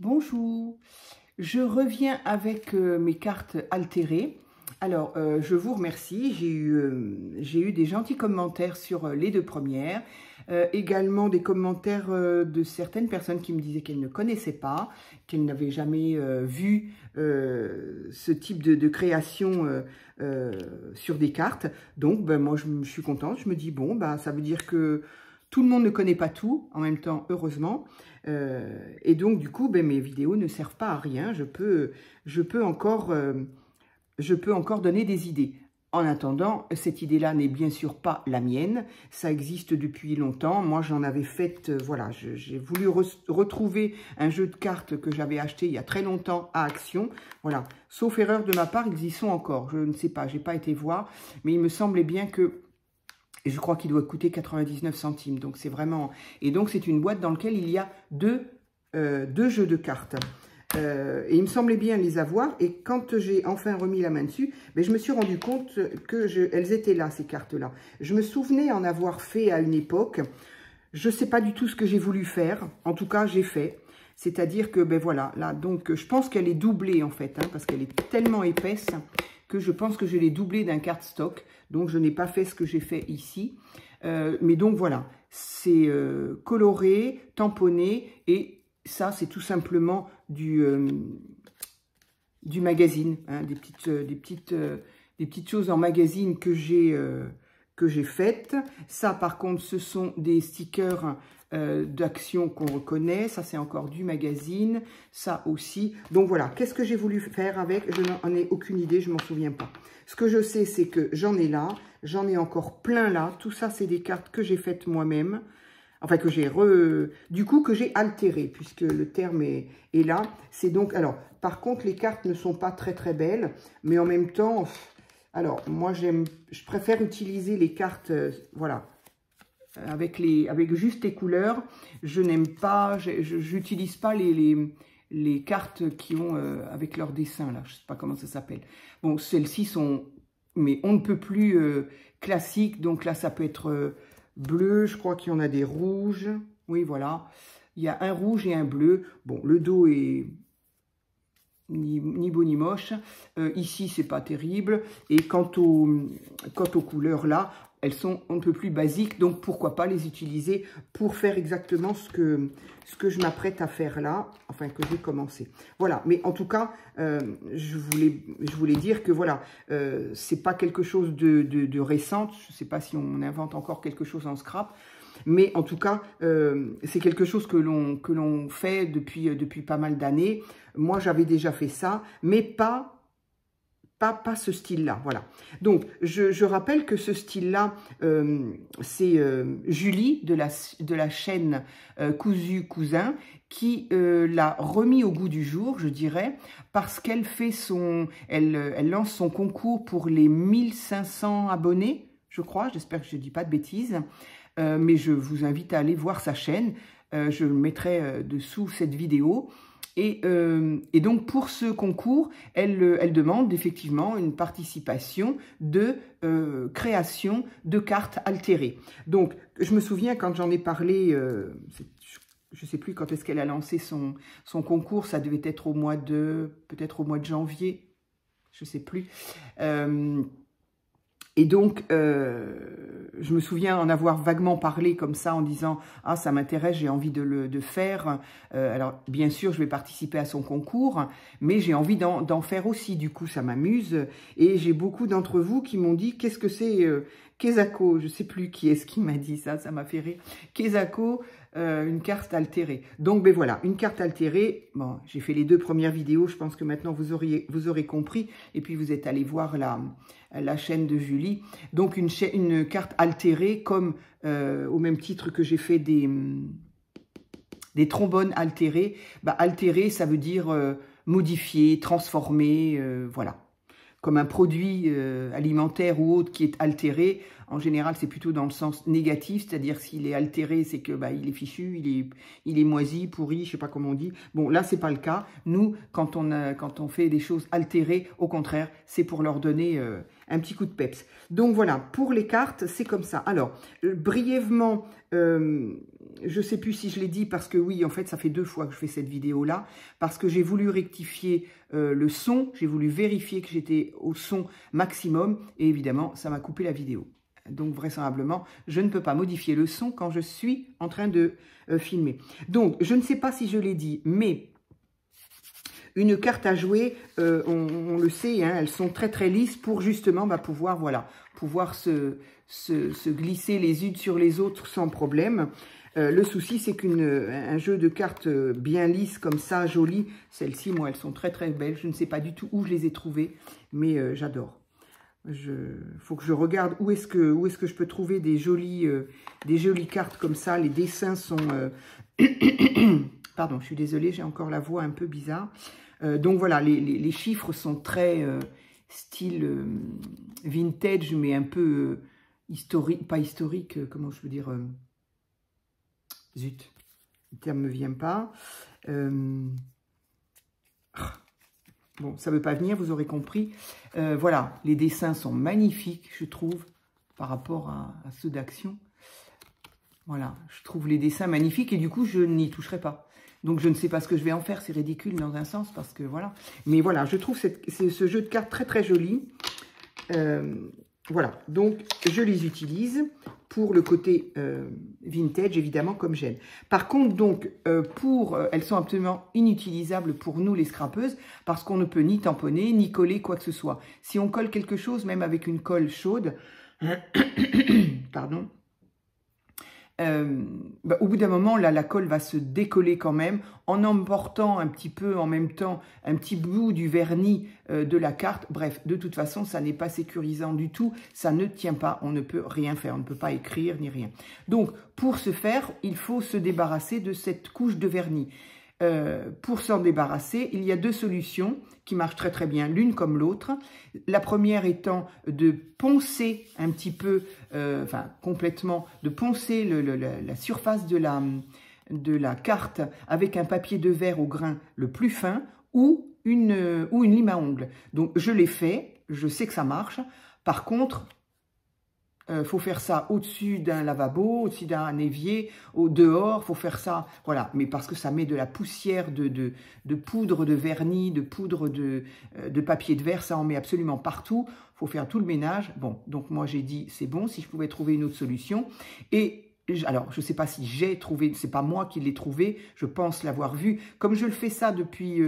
Bonjour, je reviens avec mes cartes altérées. Alors, je vous remercie, j'ai eu des gentils commentaires sur les deux premières, également des commentaires de certaines personnes qui me disaient qu'elles ne connaissaient pas, qu'elles n'avaient jamais vu ce type de création sur des cartes. Donc, ben, moi, je suis contente, je me dis, bon, ben, ça veut dire que tout le monde ne connaît pas tout, en même temps, heureusement. Et donc, du coup, ben, mes vidéos ne servent pas à rien. Je peux encore donner des idées. En attendant, cette idée-là n'est bien sûr pas la mienne. Ça existe depuis longtemps. Moi, j'en avais fait, voilà, j'ai voulu retrouver un jeu de cartes que j'avais acheté il y a très longtemps à Action. Voilà, sauf erreur de ma part, ils y sont encore. Je ne sais pas, j'ai pas été voir, mais il me semblait bien que... Et je crois qu'il doit coûter 99 centimes. Donc, c'est vraiment... Et donc, c'est une boîte dans laquelle il y a deux jeux de cartes. Et il me semblait bien les avoir. Et quand j'ai enfin remis la main dessus, ben, je me suis rendu compte qu'elles étaient là, ces cartes-là. Je me souvenais en avoir fait à une époque. Je ne sais pas du tout ce que j'ai voulu faire. En tout cas, j'ai fait. C'est-à-dire que, ben voilà, là, donc, je pense qu'elle est doublée, en fait, hein, parce qu'elle est tellement épaisse que je pense que je l'ai doublée d'un cardstock. Donc, je n'ai pas fait ce que j'ai fait ici. Mais donc, voilà, c'est coloré, tamponné, et ça, c'est tout simplement du magazine, hein, des petites choses en magazine que j'ai faites. Ça, par contre, ce sont des stickers d'Action qu'on reconnaît. Ça, c'est encore du magazine. Ça aussi. Donc, voilà. Qu'est-ce que j'ai voulu faire avec? Je n'en ai aucune idée. Je ne m'en souviens pas. Ce que je sais, c'est que j'en ai là. J'en ai encore plein là. Tout ça, c'est des cartes que j'ai faites moi-même. Enfin, que j'ai du coup, que j'ai altéré, puisque le terme est là. C'est donc... Alors, par contre, les cartes ne sont pas très, très belles. Mais en même temps... Alors, moi, je préfère utiliser les cartes... voilà. Avec juste les couleurs, je n'aime pas, j'utilise pas les cartes qui ont avec leur dessin là, je sais pas comment ça s'appelle. Bon, celles-ci sont, mais on ne peut plus classiques, donc là ça peut être bleu, je crois qu'il y en a des rouges, oui voilà, il y a un rouge et un bleu. Bon, le dos est ni beau ni moche, ici c'est pas terrible, et quant aux couleurs là, elles sont un peu plus basiques, donc pourquoi pas les utiliser pour faire exactement ce que je m'apprête à faire là, enfin que j'ai commencé. Voilà, mais en tout cas, je voulais dire que voilà, c'est pas quelque chose de récent, je sais pas si on invente encore quelque chose en scrap, mais en tout cas, c'est quelque chose que l'on fait depuis pas mal d'années. Moi, j'avais déjà fait ça, mais pas ce style-là, voilà. Donc, je rappelle que ce style-là, c'est Julie de la chaîne Cousu Cousin qui l'a remis au goût du jour, je dirais, parce qu'elle fait elle lance son concours pour les 1500 abonnés, je crois, j'espère que je ne dis pas de bêtises, mais je vous invite à aller voir sa chaîne, je mettrai dessous cette vidéo. Et donc, pour ce concours, elle demande effectivement une participation de création de cartes altérées. Donc, je me souviens quand j'en ai parlé, je ne sais plus quand est-ce qu'elle a lancé son concours, ça devait être peut-être au mois de janvier, je ne sais plus. Et donc, je me souviens en avoir vaguement parlé comme ça, en disant « Ah, ça m'intéresse, j'ai envie de faire. » Alors, bien sûr, je vais participer à son concours, mais j'ai envie d'en faire aussi. Du coup, ça m'amuse. Et j'ai beaucoup d'entre vous qui m'ont dit « Qu'est-ce que c'est Kesako ?» Je ne sais plus qui est-ce qui m'a dit ça, ça m'a fait rire. Kesako, une carte altérée. Donc, ben voilà, une carte altérée. Bon, j'ai fait les deux premières vidéos, je pense que maintenant vous aurez compris. Et puis, vous êtes allé voir la chaîne de Julie. Donc, une carte altérée, comme au même titre que j'ai fait des trombones altérés. Bah, altéré, ça veut dire modifier, transformer, voilà. Comme un produit alimentaire ou autre qui est altéré, en général, c'est plutôt dans le sens négatif, c'est-à-dire s'il est altéré, c'est que bah, il est fichu, il est moisi, pourri, je sais pas comment on dit. Bon, là, c'est pas le cas. Nous, quand on fait des choses altérées, au contraire, c'est pour leur donner un petit coup de peps. Donc voilà, pour les cartes, c'est comme ça. Alors, brièvement, je ne sais plus si je l'ai dit, parce que oui, en fait, ça fait 2 fois que je fais cette vidéo-là, parce que j'ai voulu rectifier le son, j'ai voulu vérifier que j'étais au son maximum, et évidemment, ça m'a coupé la vidéo. Donc, vraisemblablement, je ne peux pas modifier le son quand je suis en train de filmer. Donc, je ne sais pas si je l'ai dit, mais une carte à jouer, on le sait, hein, elles sont très très lisses pour justement pouvoir, voilà, pouvoir se glisser les unes sur les autres sans problème. Le souci, c'est qu'un jeu de cartes bien lisse comme ça, joli, celles-ci, moi, elles sont très très belles. Je ne sais pas du tout où je les ai trouvées, mais j'adore. Faut que je regarde où est-ce que je peux trouver des jolies cartes comme ça. Les dessins sont... Pardon, je suis désolée, j'ai encore la voix un peu bizarre. Donc voilà, les chiffres sont très style vintage, mais un peu historique, pas historique, comment je veux dire, zut, le terme ne me vient pas. Bon, ça ne veut pas venir, vous aurez compris. Voilà, les dessins sont magnifiques, je trouve, par rapport à ceux d'Action. Voilà, je trouve les dessins magnifiques et du coup, je n'y toucherai pas. Donc, je ne sais pas ce que je vais en faire. C'est ridicule dans un sens parce que voilà. Mais voilà, je trouve ce jeu de cartes très, très joli. Voilà, donc je les utilise pour le côté vintage, évidemment, comme j'aime. Par contre, donc, elles sont absolument inutilisables pour nous, les scrapeuses, parce qu'on ne peut ni tamponner, ni coller quoi que ce soit. Si on colle quelque chose, même avec une colle chaude, pardon, au bout d'un moment, là, la colle va se décoller quand même en emportant un petit peu en même temps un petit bout du vernis de la carte. Bref, de toute façon, ça n'est pas sécurisant du tout. Ça ne tient pas. On ne peut rien faire. On ne peut pas écrire ni rien. Donc, pour ce faire, il faut se débarrasser de cette couche de vernis. Pour s'en débarrasser, il y a 2 solutions qui marchent très très bien, l'une comme l'autre. La première étant de poncer un petit peu, enfin complètement, de poncer la surface de la carte avec un papier de verre au grain le plus fin ou une lime à ongles. Donc je l'ai fait, je sais que ça marche. Par contre, faut faire ça au-dessus d'un lavabo, au-dessus d'un évier, au dehors, faut faire ça, voilà. Mais parce que ça met de la poussière de poudre de vernis, de poudre de papier de verre, ça en met absolument partout. Faut faire tout le ménage. Bon, donc moi j'ai dit c'est bon, si je pouvais trouver une autre solution. Et alors, je ne sais pas si j'ai trouvé, c'est pas moi qui l'ai trouvé, je pense l'avoir vu. Comme je le fais ça depuis...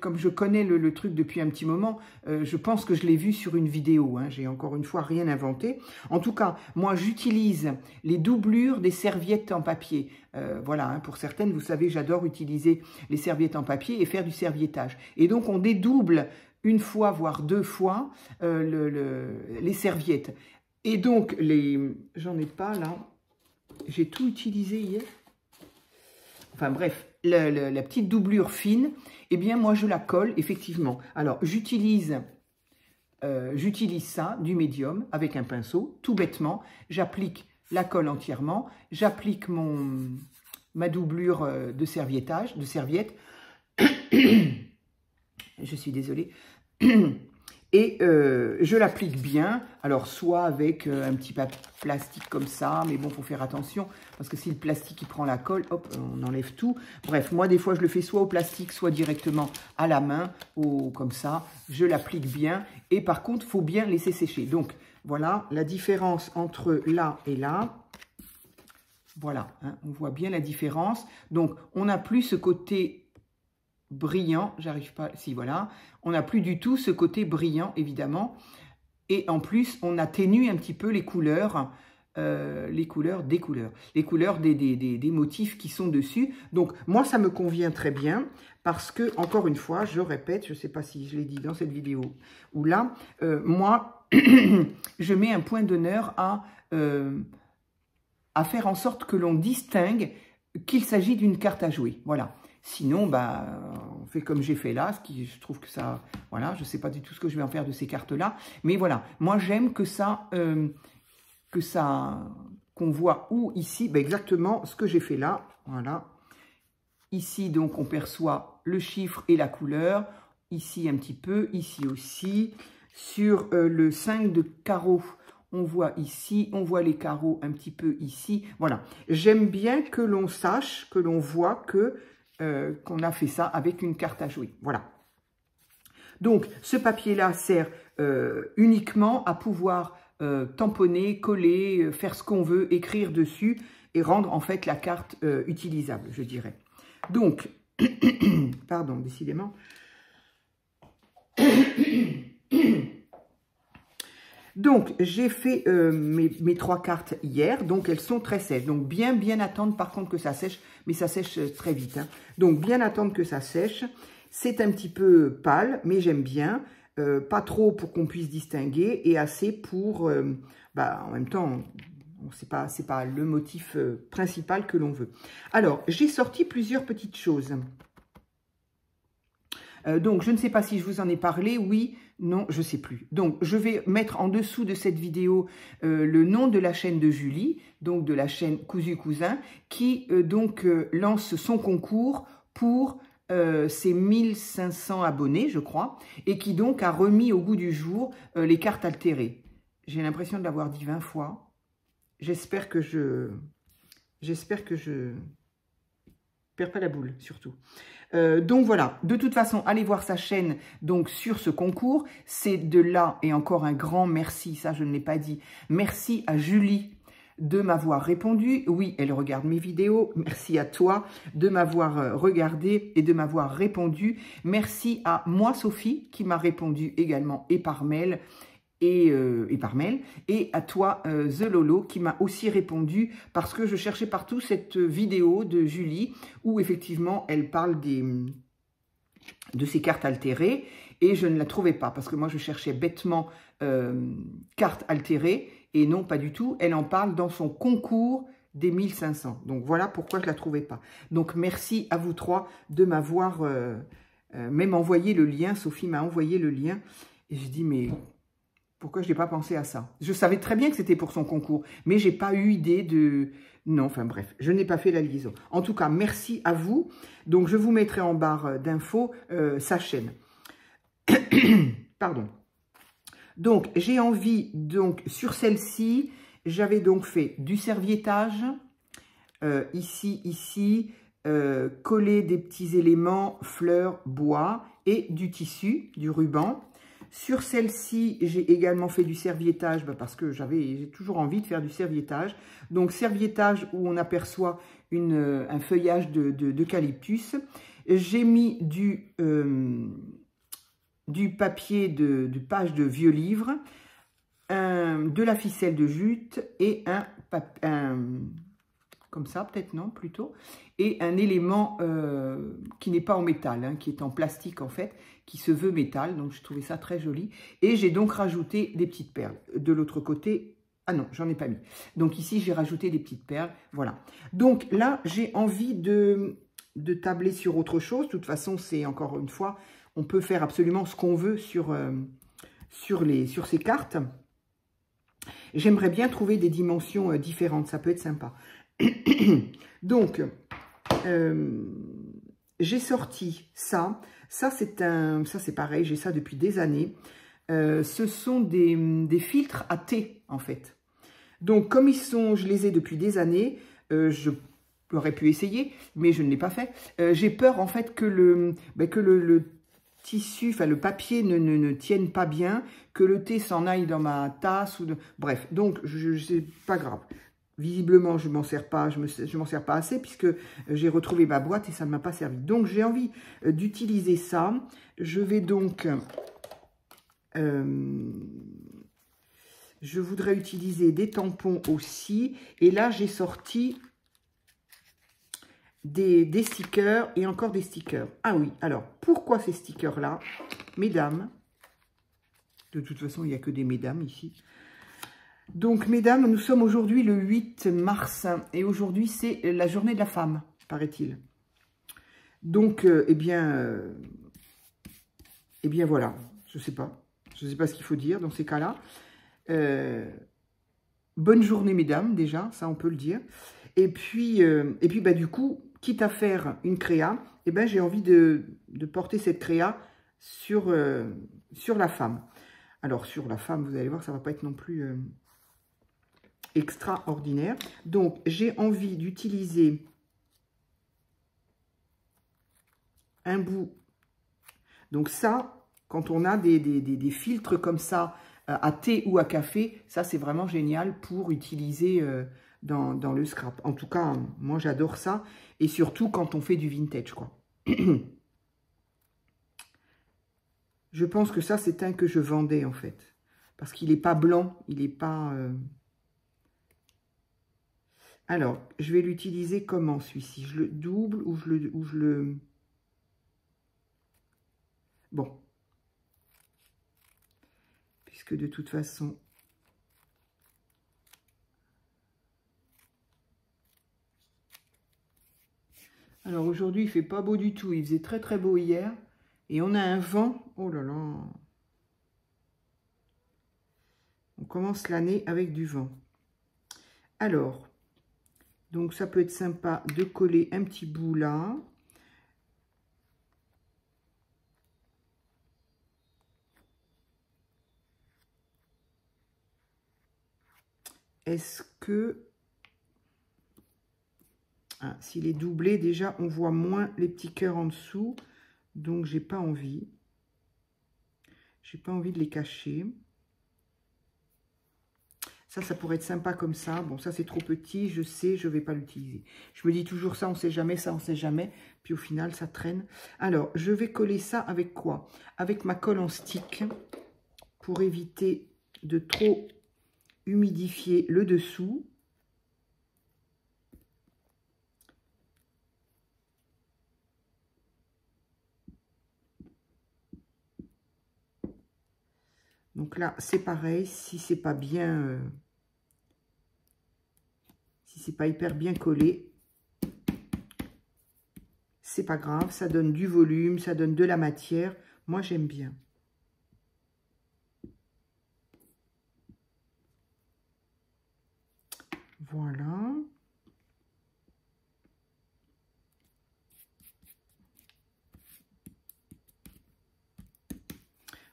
comme je connais le truc depuis un petit moment, je pense que je l'ai vu sur une vidéo. Hein, j'ai encore une fois rien inventé. En tout cas, moi, j'utilise les doublures des serviettes en papier. Voilà, hein, pour certaines, vous savez, j'adore utiliser les serviettes en papier et faire du serviettage. Et donc, on dédouble 1 fois, voire 2 fois, les serviettes. Et donc, j'en ai pas là. J'ai tout utilisé hier. Enfin bref, la petite doublure fine, eh bien moi je la colle effectivement. Alors j'utilise ça, du médium, avec un pinceau, tout bêtement. J'applique la colle entièrement, j'applique ma doublure de serviette. Je suis désolée. Et je l'applique bien, alors soit avec un petit plastique comme ça, mais bon, il faut faire attention, parce que si le plastique il prend la colle, hop, on enlève tout. Bref, moi des fois je le fais soit au plastique, soit directement à la main, comme ça, je l'applique bien. Et par contre, il faut bien laisser sécher. Donc voilà la différence entre là et là. Voilà, hein, on voit bien la différence. Donc on n'a plus ce côté brillant, j'arrive pas, si voilà, on n'a plus du tout ce côté brillant évidemment, et en plus on atténue un petit peu les couleurs des motifs qui sont dessus. Donc moi ça me convient très bien parce que encore une fois je répète, je sais pas si je l'ai dit dans cette vidéo ou là, moi je mets un point d'honneur à faire en sorte que l'on distingue qu'il s'agit d'une carte à jouer, voilà. Sinon, bah, on fait comme j'ai fait là, je trouve que ça... Voilà, je ne sais pas du tout ce que je vais en faire de ces cartes-là. Mais voilà, moi j'aime qu'on voit où, ici, bah, exactement ce que j'ai fait là. Voilà. Ici, donc, on perçoit le chiffre et la couleur. Ici, un petit peu. Ici aussi. Sur le 5 de carreau, on voit ici, on voit les carreaux un petit peu ici. Voilà, j'aime bien que l'on sache, que l'on voit que qu'on a fait ça avec une carte à jouer. Voilà. Donc, ce papier-là sert uniquement à pouvoir tamponner, coller, faire ce qu'on veut, écrire dessus et rendre en fait la carte utilisable, je dirais. Donc, pardon, décidément. Donc, j'ai fait mes 3 cartes hier, donc elles sont très sèches. Donc, bien attendre par contre que ça sèche, mais ça sèche très vite. Hein. Donc, bien attendre que ça sèche. C'est un petit peu pâle, mais j'aime bien. Pas trop pour qu'on puisse distinguer et assez pour, en même temps, c'est pas le motif principal que l'on veut. Alors, j'ai sorti plusieurs petites choses. Donc, je ne sais pas si je vous en ai parlé, oui, non, je ne sais plus. Donc, je vais mettre en dessous de cette vidéo le nom de la chaîne de Julie, donc de la chaîne Cousu Cousin, qui lance son concours pour ses 1500 abonnés, je crois, et qui donc a remis au goût du jour les cartes altérées. J'ai l'impression de l'avoir dit 20 fois. J'espère que je perds pas la boule, surtout. Donc voilà, de toute façon, allez voir sa chaîne donc sur ce concours. C'est de là, et encore un grand merci, ça je ne l'ai pas dit, merci à Julie de m'avoir répondu. Oui, elle regarde mes vidéos. Merci à toi de m'avoir regardé et de m'avoir répondu. Merci à moi, Sophie, qui m'a répondu également et par mail. Et à toi, The Lolo, qui m'a aussi répondu parce que je cherchais partout cette vidéo de Julie où effectivement elle parle de ces cartes altérées et je ne la trouvais pas parce que moi je cherchais bêtement cartes altérées et non pas du tout. Elle en parle dans son concours des 1500. Donc voilà pourquoi je ne la trouvais pas. Donc merci à vous 3 de m'avoir même envoyé le lien. Sophie m'a envoyé le lien et je dis mais... pourquoi je n'ai pas pensé à ça? Je savais très bien que c'était pour son concours, mais je n'ai pas eu idée de... Non, enfin bref, je n'ai pas fait la liaison. En tout cas, merci à vous. Donc, je vous mettrai en barre d'infos sa chaîne. Pardon. Donc, j'ai envie, sur celle-ci, j'avais donc fait du serviettage, ici, coller des petits éléments, fleurs, bois, et du tissu, du ruban. Sur celle-ci, j'ai également fait du serviettage parce que j'ai toujours envie de faire du serviettage. Donc, serviettage où on aperçoit un feuillage d'eucalyptus. J'ai mis du papier de page de vieux livre, de la ficelle de jute et comme ça, peut-être non, plutôt, et un élément qui n'est pas en métal, hein, qui est en plastique en fait, qui se veut métal, donc je trouvais ça très joli. Et j'ai donc rajouté des petites perles. De l'autre côté, ah non, j'en ai pas mis. Donc ici, j'ai rajouté des petites perles, voilà. Donc là, j'ai envie de tabler sur autre chose. De toute façon, c'est encore une fois, on peut faire absolument ce qu'on veut sur ces cartes. J'aimerais bien trouver des dimensions différentes, ça peut être sympa. Donc, j'ai sorti ça. Ça, c'est pareil, j'ai ça depuis des années. Ce sont des filtres à thé, en fait. Donc, comme je les ai depuis des années, j'aurais pu essayer, mais je ne l'ai pas fait. J'ai peur, en fait, que le tissu, enfin, le papier ne tienne pas bien, que le thé s'en aille dans ma tasse. Bref, donc, c'est pas grave. Visiblement, je m'en sers pas assez puisque j'ai retrouvé ma boîte et ça ne m'a pas servi. Donc, j'ai envie d'utiliser ça. Je vais donc... je voudrais utiliser des tampons aussi. Et là, j'ai sorti des stickers et encore des stickers. Ah oui, alors, pourquoi ces stickers-là? Mesdames, de toute façon, il n'y a que des mesdames ici. Donc, mesdames, nous sommes aujourd'hui le 8 mars et aujourd'hui, c'est la journée de la femme, paraît-il. Donc, eh bien, voilà, je ne sais pas ce qu'il faut dire dans ces cas-là. Bonne journée, mesdames, déjà, ça, on peut le dire. Et puis bah, du coup, quitte à faire une créa, eh ben, j'ai envie de porter cette créa sur la femme. Alors, sur la femme, vous allez voir, ça ne va pas être non plus... extraordinaire. Donc, j'ai envie d'utiliser un bout. Donc ça, quand on a des filtres comme ça, à thé ou à café, ça c'est vraiment génial pour utiliser dans le scrap. En tout cas, moi j'adore ça. Et surtout quand on fait du vintage, quoi. Je pense que ça, c'est un que je vendais, en fait. Parce qu'il n'est pas blanc, il n'est pas... Alors, je vais l'utiliser comment, celui-ci? Je le double ou je le... Bon. Puisque de toute façon... Alors, aujourd'hui, il ne fait pas beau du tout. Il faisait très, très beau hier. Et on a un vent. Oh là là. On commence l'année avec du vent. Alors, donc ça peut être sympa de coller un petit bout là. Est-ce que... Ah, s'il est doublé, déjà, on voit moins les petits cœurs en dessous. Donc, j'ai pas envie. J'ai pas envie de les cacher. Ça pourrait être sympa comme ça. Bon, ça, c'est trop petit. Je sais, je vais pas l'utiliser. Je me dis toujours ça, on sait jamais, ça, on sait jamais. Puis au final, ça traîne. Alors, je vais coller ça avec quoi? Avec ma colle en stick pour éviter de trop humidifier le dessous. Donc là, c'est pareil, si c'est pas bien, si c'est pas hyper bien collé, c'est pas grave, ça donne du volume, ça donne de la matière. Moi, j'aime bien. Voilà.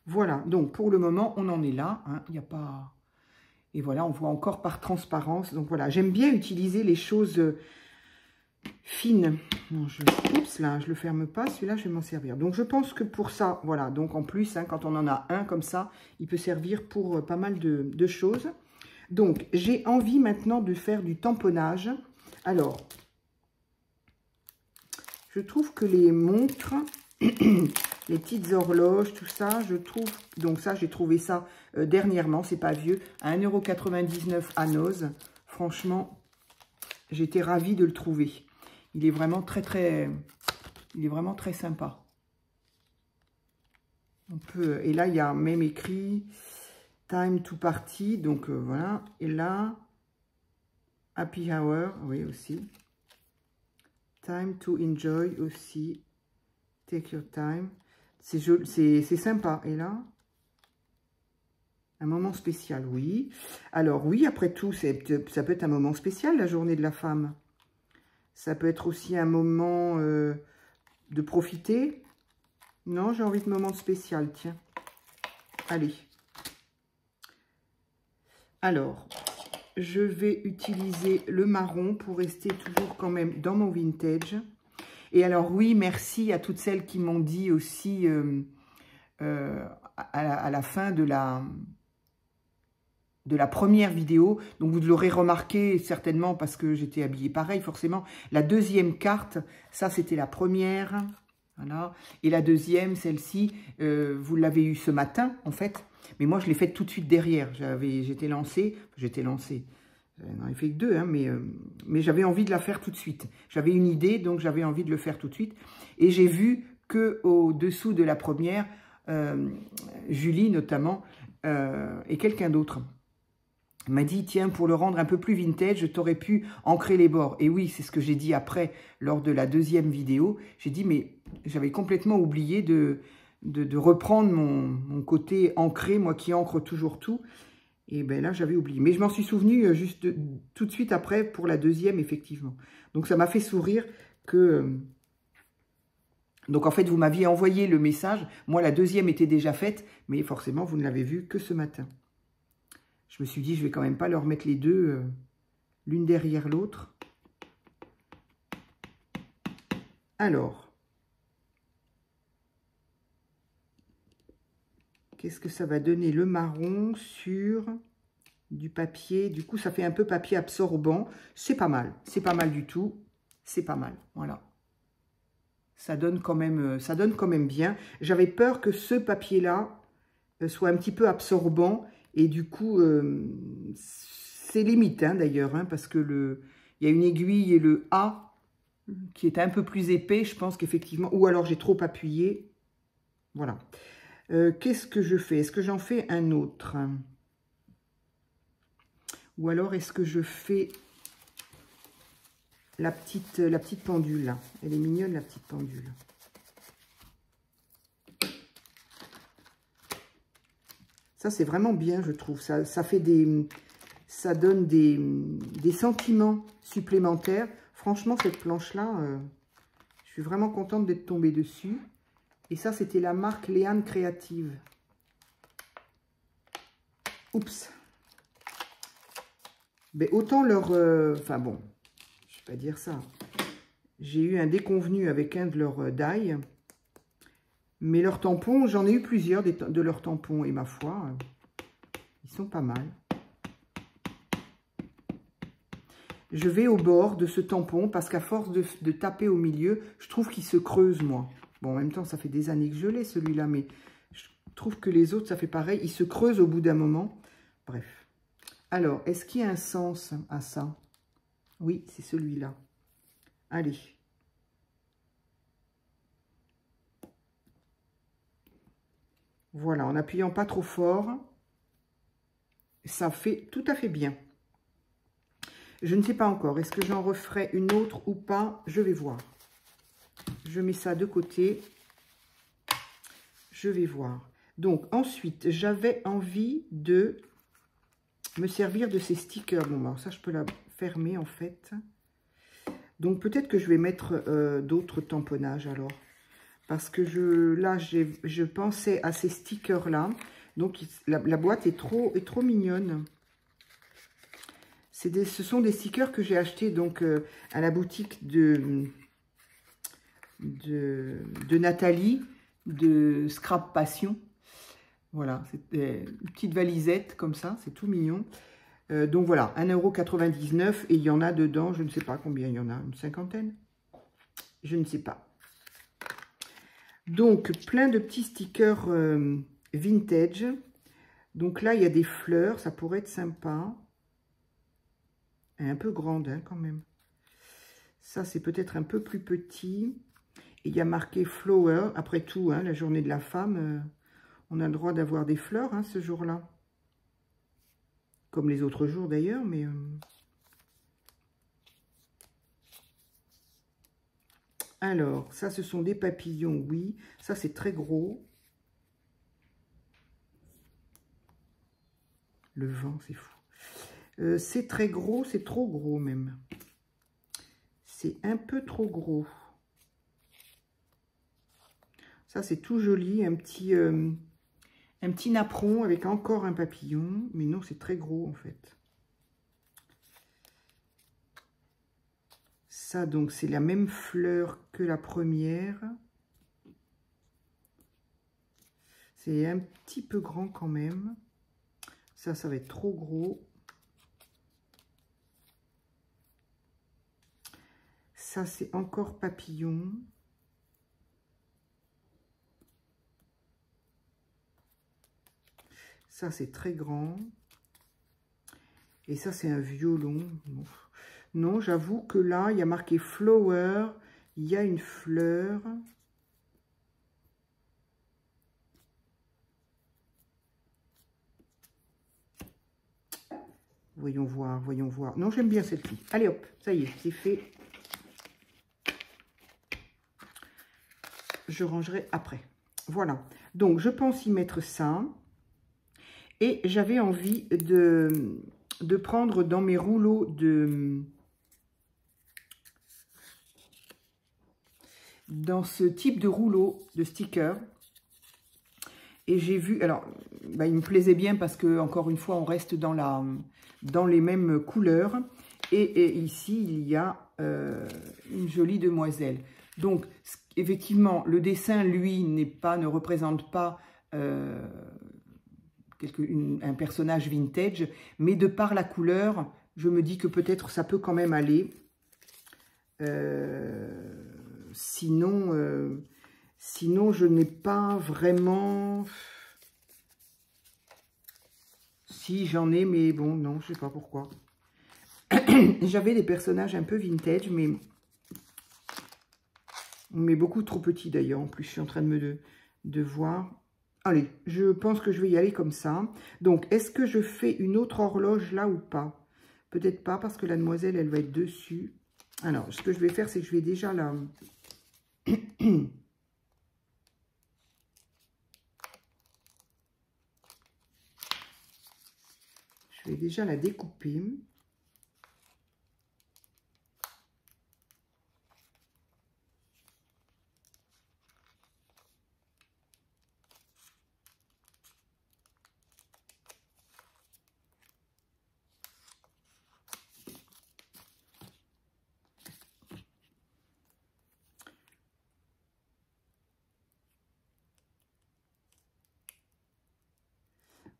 Voilà, donc pour le moment, on en est là. Hein, il n'y a pas... Et voilà, on voit encore par transparence. Donc voilà, j'aime bien utiliser les choses fines. Non, oups, là, je ne le ferme pas. Celui-là, je vais m'en servir. Donc je pense que pour ça, voilà. Donc en plus, hein, quand on en a un comme ça, il peut servir pour pas mal de choses. Donc j'ai envie maintenant de faire du tamponnage. Alors, je trouve que les montres... les petites horloges, tout ça, je trouve... Donc ça, j'ai trouvé ça dernièrement, c'est pas vieux, à 1,99 € à Noz. Franchement, j'étais ravie de le trouver. Il est vraiment il est vraiment très sympa. On peut... Et là, il y a même écrit Time to Party. Donc voilà. Et là, Happy Hour, oui aussi. Time to Enjoy aussi. Take your time. C'est sympa. Et là, un moment spécial, oui. Alors oui, après tout, ça peut être un moment spécial, la journée de la femme. Ça peut être aussi un moment de profiter. Non, j'ai envie de moment spécial, tiens. Allez. Alors, je vais utiliser le marron pour rester toujours quand même dans mon vintage. Et alors oui, merci à toutes celles qui m'ont dit aussi à la fin de la première vidéo, donc vous l'aurez remarqué certainement parce que j'étais habillée pareil forcément. La deuxième carte, ça c'était la première, voilà. Et la deuxième, celle-ci, vous l'avez eue ce matin en fait, mais moi je l'ai faite tout de suite derrière. J'étais lancée. J'en ai fait que deux, hein, mais j'avais envie de la faire tout de suite. J'avais une idée, donc j'avais envie de le faire tout de suite. Et j'ai vu qu'au-dessous de la première, Julie notamment, et quelqu'un d'autre m'a dit, tiens, pour le rendre un peu plus vintage, t'aurais pu ancrer les bords. Et oui, c'est ce que j'ai dit après, lors de la deuxième vidéo. J'ai dit, mais j'avais complètement oublié de reprendre mon côté ancré, moi qui ancre toujours tout. Et bien là, j'avais oublié. Mais je m'en suis souvenu juste tout de suite après pour la deuxième, effectivement. Donc, ça m'a fait sourire que... Donc, en fait, vous m'aviez envoyé le message. Moi, la deuxième était déjà faite, mais forcément, vous ne l'avez vue que ce matin. Je me suis dit, je vais quand même pas leur mettre les deux l'une derrière l'autre. Alors, qu'est-ce que ça va donner le marron sur du papier? Du coup, ça fait un peu papier absorbant. C'est pas mal du tout. C'est pas mal, voilà. Ça donne quand même bien. J'avais peur que ce papier-là soit un petit peu absorbant. Et du coup, c'est limite hein, d'ailleurs, hein, parce que il y a une aiguille et le A qui est un peu plus épais, je pense qu'effectivement, ou alors j'ai trop appuyé. Voilà. Qu'est-ce que je fais? Est-ce que j'en fais un autre? Ou alors est-ce que je fais la petite pendule là? Elle est mignonne la petite pendule. Ça c'est vraiment bien je trouve. Ça fait ça donne des sentiments supplémentaires. Franchement cette planche là, je suis vraiment contente d'être tombée dessus. Et ça c'était la marque Léane Créative. Oups. Mais autant leur... enfin bon, je ne vais pas dire ça. J'ai eu un déconvenu avec un de leurs die. Mais leurs tampons, j'en ai eu plusieurs de leurs tampons. Et ma foi, ils sont pas mal. Je vais au bord de ce tampon parce qu'à force de taper au milieu, je trouve qu'il se creuse, moi. Bon, en même temps, ça fait des années que je l'ai, celui-là. Mais je trouve que les autres, ça fait pareil. Ils se creusent au bout d'un moment. Bref. Alors, est-ce qu'il y a un sens à ça? Oui, c'est celui-là. Allez. Voilà, en appuyant pas trop fort, ça fait tout à fait bien. Je ne sais pas encore. Est-ce que j'en referai une autre ou pas? Je vais voir. Je mets ça de côté. Je vais voir. Donc, ensuite, j'avais envie de me servir de ces stickers. Bon, alors ça, je peux la fermer, en fait. Donc, peut-être que je vais mettre d'autres tamponnages, alors. Parce que je pensais à ces stickers-là. Donc, la boîte est trop mignonne. Ce sont des stickers que j'ai achetés donc, à la boutique de Nathalie, de Scrap Passion. Voilà, c'est une petite valisette comme ça, c'est tout mignon. Donc voilà, 1,99 € et il y en a dedans, je ne sais pas combien il y en a, une cinquantaine? Je ne sais pas. Donc, plein de petits stickers vintage. Donc là, il y a des fleurs, ça pourrait être sympa. Elle est un peu grande hein, quand même. Ça, c'est peut-être un peu plus petit. Et il y a marqué Flower. Après tout, hein, la journée de la femme, on a le droit d'avoir des fleurs hein, ce jour-là. Comme les autres jours d'ailleurs, mais... Alors, ça, ce sont des papillons, oui. Ça, c'est très gros. Le vent, c'est fou. C'est très gros, c'est trop gros même. C'est un peu trop gros. Ça, c'est tout joli. Un petit napperon avec encore un papillon. Mais non, c'est très gros, en fait. Ça, donc, c'est la même fleur que la première. C'est un petit peu grand quand même. Ça va être trop gros. Ça, c'est encore papillon. Ça, c'est très grand. Et ça, c'est un violon. Non, j'avoue que là, il y a marqué flower. Il y a une fleur. Voyons voir, voyons voir. Non, j'aime bien celle-ci. Allez hop, ça y est, c'est fait. Je rangerai après. Voilà. Donc, je pense y mettre ça. Et j'avais envie de prendre dans mes rouleaux dans ce type de rouleau de stickers, Et j'ai vu, alors, bah, il me plaisait bien parce que, encore une fois, on reste dans les mêmes couleurs. Et ici, il y a une jolie demoiselle. Donc, effectivement, le dessin, lui, ne représente pas un personnage vintage, mais de par la couleur, je me dis que peut-être ça peut quand même aller. Sinon, je n'ai pas vraiment... Si, j'en ai, mais bon, non, je sais pas pourquoi. J'avais des personnages un peu vintage, mais beaucoup trop petits d'ailleurs. En plus, je suis en train de voir. Allez, je pense que je vais y aller comme ça. Donc, est-ce que je fais une autre horloge là ou pas? Peut-être pas, parce que la demoiselle, elle va être dessus. Alors, ce que je vais faire, c'est que je vais déjà la... je vais déjà la découper.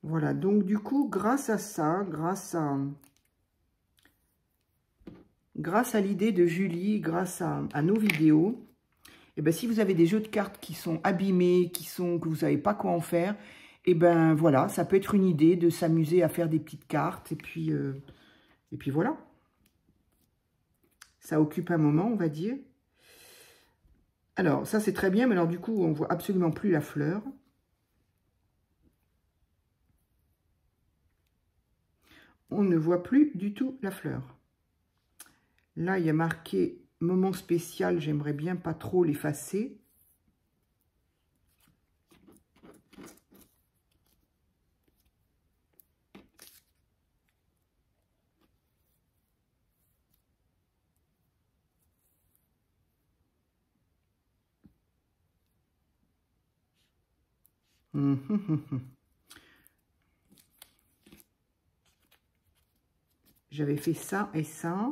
Voilà, donc du coup, grâce à ça, grâce à l'idée de Julie, grâce à nos vidéos, et ben si vous avez des jeux de cartes qui sont abîmés, que vous savez pas quoi en faire, et ben voilà, ça peut être une idée de s'amuser à faire des petites cartes, et puis voilà. Ça occupe un moment, on va dire. Alors, ça c'est très bien, mais alors du coup, on voit absolument plus la fleur. On ne voit plus du tout la fleur. Là, il y a marqué « Moment spécial », j'aimerais bien pas trop l'effacer. J'avais fait ça et ça.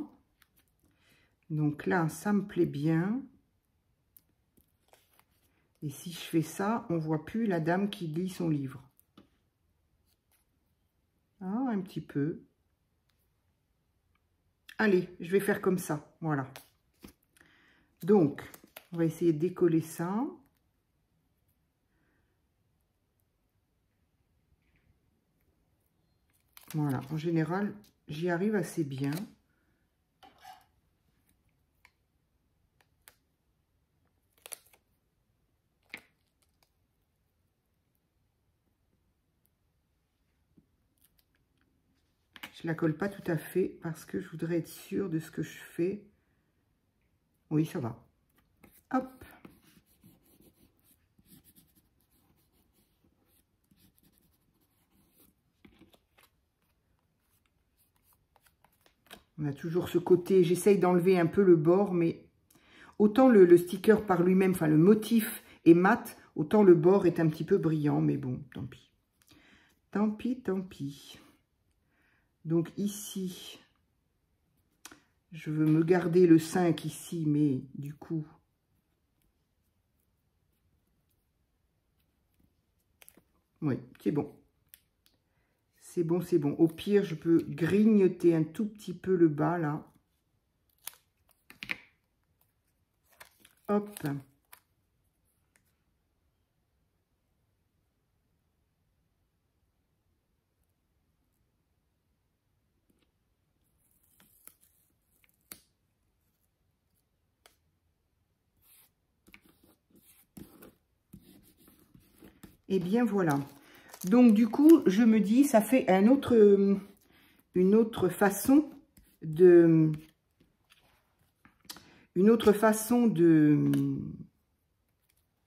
Donc là, ça me plaît bien. Et si je fais ça, on voit plus la dame qui lit son livre. Ah, un petit peu. Allez, je vais faire comme ça. Voilà. Donc, on va essayer de décoller ça. Voilà, en général, j'y arrive assez bien. Je la colle pas tout à fait parce que je voudrais être sûre de ce que je fais. Oui, ça va. Hop. On a toujours ce côté, j'essaye d'enlever un peu le bord, mais autant le sticker par lui-même, enfin le motif est mat, autant le bord est un petit peu brillant, mais bon, tant pis. Tant pis, tant pis. Donc ici, je veux me garder le 5 ici, mais du coup... Oui, c'est bon. C'est bon, c'est bon. Au pire, je peux grignoter un tout petit peu le bas, là. Hop. Et bien, voilà. Donc, du coup, je me dis, ça fait une autre façon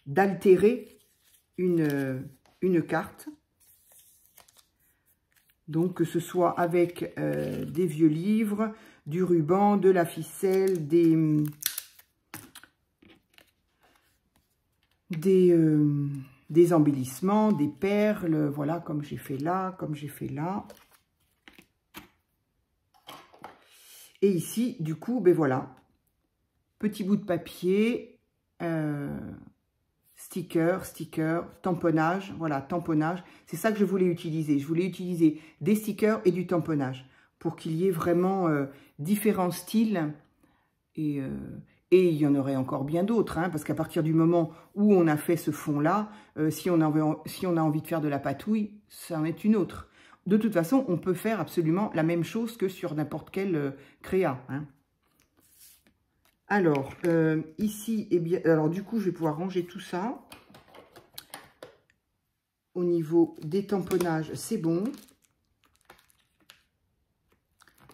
d'altérer une carte. Donc, que ce soit avec des vieux livres, du ruban, de la ficelle, des des embellissements, des perles, voilà, comme j'ai fait là, comme j'ai fait là. Et ici, du coup, ben voilà, petit bout de papier, sticker, tamponnage, voilà, tamponnage. C'est ça que je voulais utiliser. Je voulais utiliser des stickers et du tamponnage pour qu'il y ait vraiment différents styles. Et il y en aurait encore bien d'autres, hein, parce qu'à partir du moment où on a fait ce fond-là, si on a envie de faire de la patouille, ça en est une autre. De toute façon, on peut faire absolument la même chose que sur n'importe quel créa. Hein. Alors, ici, eh bien, alors du coup, je vais pouvoir ranger tout ça. Au niveau des tamponnages, c'est bon.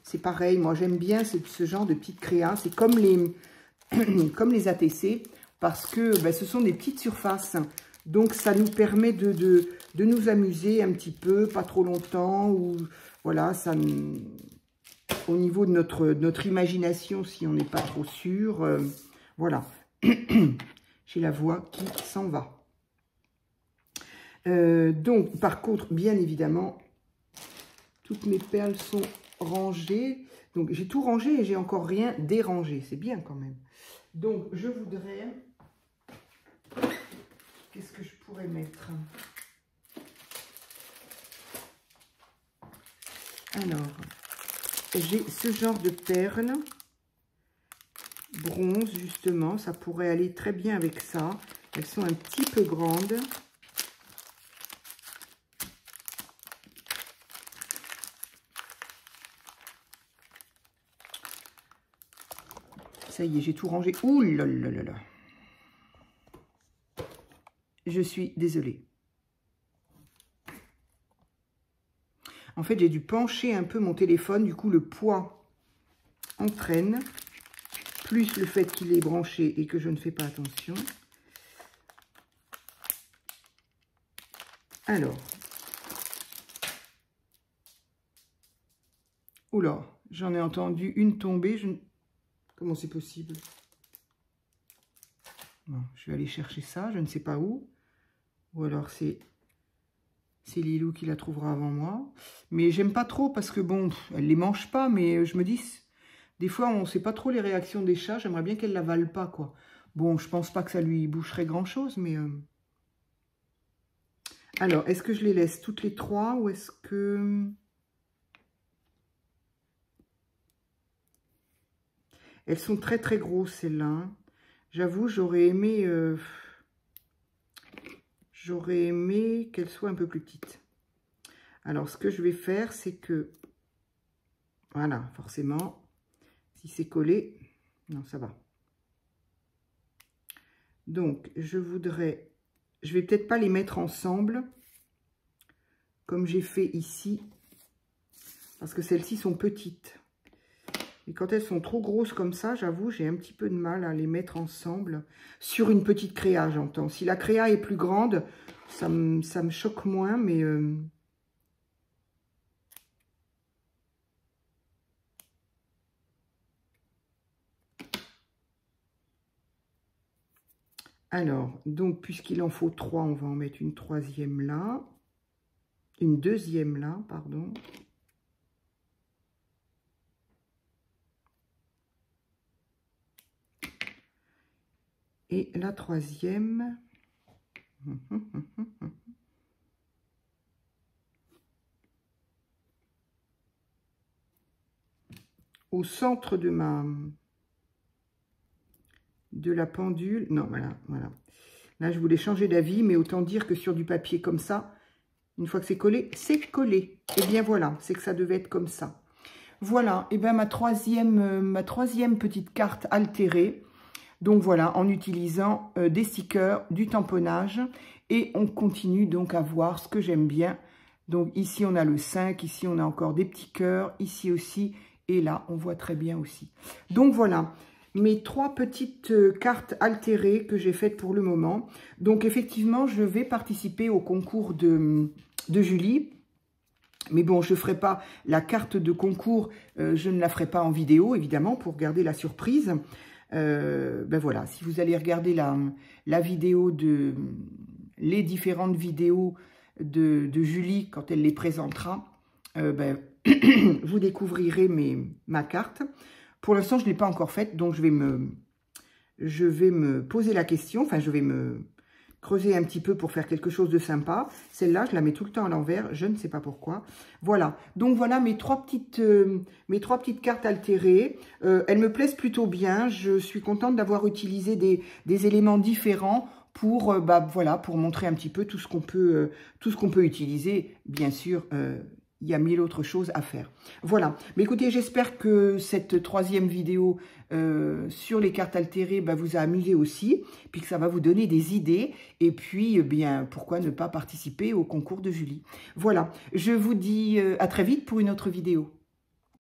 C'est pareil, moi j'aime bien ce genre de petites créas. C'est comme les ATC, parce que ben, ce sont des petites surfaces. Donc ça nous permet de nous amuser un petit peu, pas trop longtemps. Ou voilà, ça, au niveau de notre imagination, si on n'est pas trop sûr. Voilà, j'ai la voix qui s'en va. Donc par contre, bien évidemment, toutes mes perles sont rangées. Donc j'ai tout rangé et j'ai encore rien dérangé. C'est bien quand même. Donc je voudrais... Qu'est-ce que je pourrais mettre? Alors, j'ai ce genre de perles bronze, justement. Ça pourrait aller très bien avec ça. Elles sont un petit peu grandes. Ça y est, j'ai tout rangé. Ouh là là là là. Je suis désolée. En fait, j'ai dû pencher un peu mon téléphone. Du coup, le poids entraîne. Plus le fait qu'il est branché et que je ne fais pas attention. Alors. Oula, j'en ai entendu une tomber. Comment c'est possible? Bon, je vais aller chercher ça, je ne sais pas où. Ou alors c'est Lilou qui la trouvera avant moi. Mais j'aime pas trop parce que bon, elle les mange pas, mais je me dis, des fois on sait pas trop les réactions des chats. J'aimerais bien qu'elle l'avalent pas, quoi. Bon, je pense pas que ça lui boucherait grand chose, mais... Alors, est-ce que je les laisse toutes les trois ou est-ce que... Elles sont très très grosses, celles-là. J'avoue, j'aurais aimé qu'elles soient un peu plus petites. Alors, ce que je vais faire, c'est que... Voilà, forcément, si c'est collé... Non, ça va. Donc, je voudrais... Je vais peut-être pas les mettre ensemble, comme j'ai fait ici, parce que celles-ci sont petites. Et quand elles sont trop grosses comme ça, j'avoue, j'ai un petit peu de mal à les mettre ensemble. Sur une petite créa, j'entends. Si la créa est plus grande, ça me choque moins, mais... Alors, donc, puisqu'il en faut 3, on va en mettre une troisième là. Une deuxième là, pardon. Et la troisième... au centre de la pendule. Non, voilà, voilà. Là, je voulais changer d'avis, mais autant dire que sur du papier comme ça, une fois que c'est collé, c'est collé. Et bien voilà, c'est que ça devait être comme ça. Voilà, et bien ma troisième petite carte altérée. Donc voilà, en utilisant des stickers, du tamponnage. Et on continue donc à voir ce que j'aime bien. Donc ici, on a le 5. Ici, on a encore des petits cœurs. Ici aussi. Et là, on voit très bien aussi. Donc voilà, mes 3 petites cartes altérées que j'ai faites pour le moment. Donc effectivement, je vais participer au concours de Julie. Mais bon, je ne ferai pas la carte de concours. Je ne la ferai pas en vidéo, évidemment, pour garder la surprise. Ben voilà, si vous allez regarder la vidéo de les différentes vidéos de Julie, quand elle les présentera, vous découvrirez ma carte. Pour l'instant, je ne l'ai pas encore faite, donc je vais me poser la question, enfin, je vais me creuser un petit peu pour faire quelque chose de sympa. Celle-là, je la mets tout le temps à l'envers, je ne sais pas pourquoi. Voilà, donc voilà mes trois petites cartes altérées. Elles me plaisent plutôt bien, je suis contente d'avoir utilisé des éléments différents pour, voilà, pour montrer un petit peu tout ce qu'on peut utiliser. Bien sûr, il y a 1000 autres choses à faire. Voilà. Mais écoutez, j'espère que cette troisième vidéo sur les cartes altérées vous a amusé aussi, puis que ça va vous donner des idées. Et puis, bien, pourquoi ne pas participer au concours de Julie. Voilà. Je vous dis à très vite pour une autre vidéo.